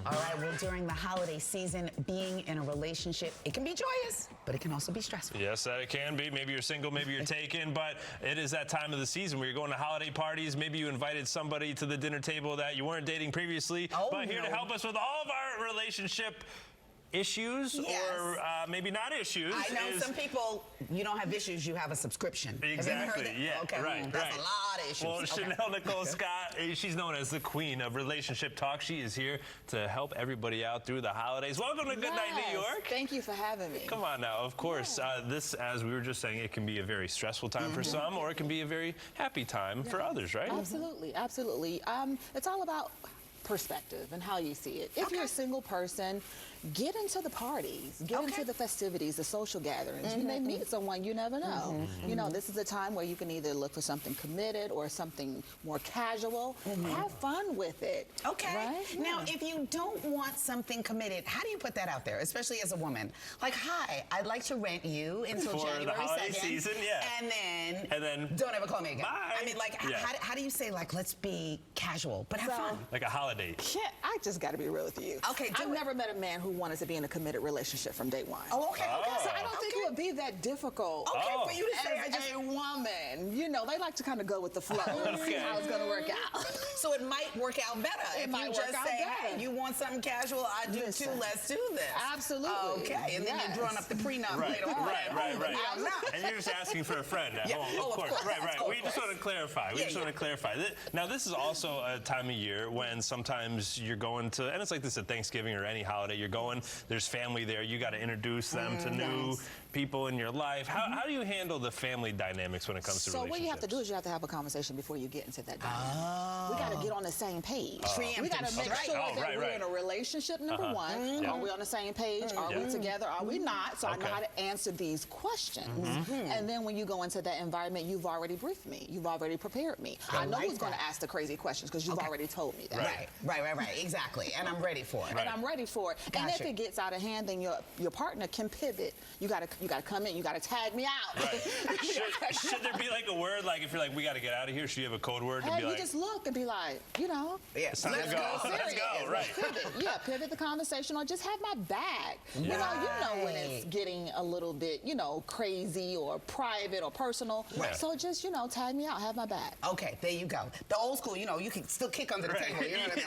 All right, well, during the holiday season, being in a relationship, it can be joyous, but it can also be stressful. Yes, that it can be. Maybe you're single, maybe you're taken, but it is that time of the season where you're going to holiday parties. Maybe you invited somebody to the dinner table that you weren't dating previously, but here to help us with all of our relationship issues, or maybe not issues. I know some people, you don't have issues, you have a subscription. Exactly, yeah, okay, right, that's a lot of issues. Well, Chanel Nicole Scott, she's known as the queen of relationship talk. She is here to help everybody out through the holidays. Welcome to Good Night, New York. Thank you for having me. Come on now, of course. This, as we were just saying, it can be a very stressful time for some, or it can be a very happy time for others, right? Absolutely, absolutely. It's all about perspective and how you see it. If you're a single person, get into the parties, get into the festivities, the social gatherings. You may meet someone, you never know. You know, this is a time where you can either look for something committed or something more casual. Have fun with it. Okay. Right? Now, if you don't want something committed, how do you put that out there, especially as a woman? Like, hi, I'd like to rent you until For January the holiday 2nd. season, And then don't ever call me again. Bye. I mean, like, how do you say, like, let's be casual, but have fun? Like a holiday. Yeah, I just got to be real with you. Okay, I've never met a man who wanted to be in a committed relationship from day one. Oh, okay. So I don't think it would be that difficult. Okay, for you to say, as a woman, you know, they like to kind of go with the flow and see how it's going to work out. So it might work out better if you just say, hey, you want something casual, I do too, let's do this. Absolutely. Okay, and then you're drawing up the prenup later on. Right. And you're just asking for a friend at home, of course. Right. We just want to clarify. Now, this is also a time of year when sometimes you're going to, and it's like this at Thanksgiving or any holiday, you're going, there's family there, you got to introduce them to new people in your life. How do you handle the family dynamics when it comes to relationships? So what you have to do is you have to have a conversation before you get into that dynamic. We got to get on the same page. We got to make sure that we're in a relationship, number one. Are we on the same page? Are we together? Are we not? So I know how to answer these questions. And then when you go into that environment, you've already briefed me. You've already prepared me. I know who's going to ask the crazy questions because you've already told me that. Right. Exactly. And I'm ready for it. And I'm ready for it. And if it gets out of hand, then your partner can pivot. You gotta come in. You gotta tag me out. Should there be like a word, like if you're like, we got to get out of here? Should you have a code word to be like? You just look and be like, you know, it's time to go. Let's go. Right. Pivot the conversation, or just have my back. You know when it's getting a little bit, crazy or private or personal. So just, tag me out, have my back. Okay, there you go. The old school, you can still kick under the table. You know what I mean?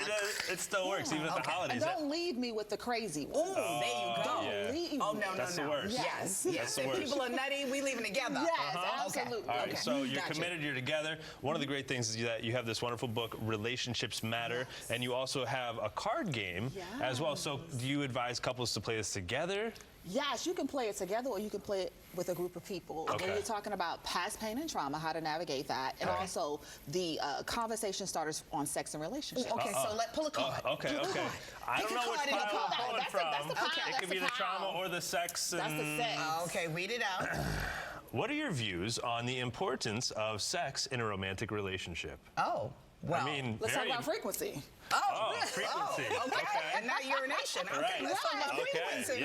It still works even at the holidays. And don't leave me with the crazy one. Ooh, there you go. Don't leave me. Oh, no. That's the worst. Yes. That's the If worst. people are nutty, we leaving together. Yes, absolutely. All right, so you're committed, you're together. One of the great things is that you have this wonderful book, Relationships Matter, and you also have a card game as well. So do you advise couples to play this together? Yes, you can play it together or you can play it with a group of people. When you're talking about past pain and trauma, how to navigate that, and also the conversation starters on sex and relationships. Okay, so pull a card. Okay. I don't know which pile I'm pulling from. It could be the trauma or the sex. That's the sex. Okay, read it out. What are your views on the importance of sex in a romantic relationship? Oh, well. I mean, let's talk about frequency. Frequency. Okay. And not urination. Okay, let's talk about frequency.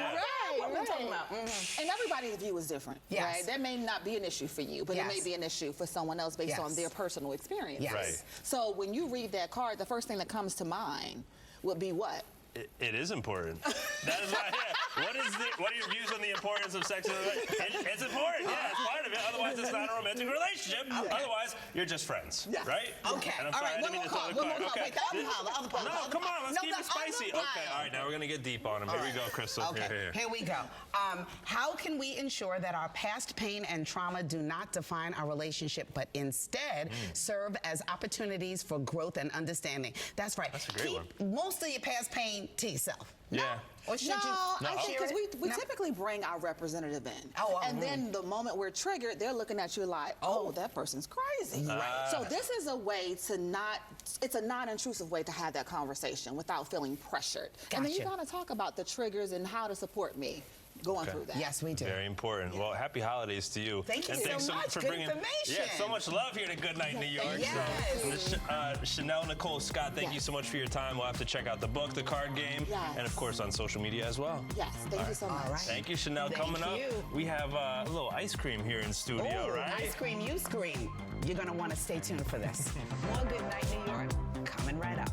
What we're talking about. And everybody's view is different. Right? That may not be an issue for you, but it may be an issue for someone else based on their personal experience. Right. So when you read that card, the first thing that comes to mind would be what? It is important. That is why. What are your views on the importance of sex? It's important. Yeah, it's part of it. Otherwise, it's not a romantic relationship. Otherwise, you're just friends, right? Okay. All right. One more card. Wait, the other part. No, come on. Let's keep it spicy. Okay. All right. Now we're gonna get deep on them. Here we go, Crystal. Okay. Here we go. How can we ensure that our past pain and trauma do not define our relationship, but instead serve as opportunities for growth and understanding? That's right. That's a great one. Most of your past pain to yourself. Yeah. Or should you? I think because we typically bring our representative in. And then the moment we're triggered, they're looking at you like, oh, that person's crazy. So this is a way to it's a non-intrusive way to have that conversation without feeling pressured. And then you gotta talk about the triggers and how to support me going through that. Yes, we do. Very important. Well, happy holidays to you. Thank you so much for Good bringing information. so much love here to Good Night, New York. Yes. So, Chanel Nicole Scott, thank you so much for your time. We'll have to check out the book, the card game, and of course on social media as well. Yes, thank you so much. All right. Thank you, Chanel. Coming up, we have a little ice cream here in studio, right? Ice cream, you scream. You're gonna want to stay tuned for this. More Good Night, New York, coming right up.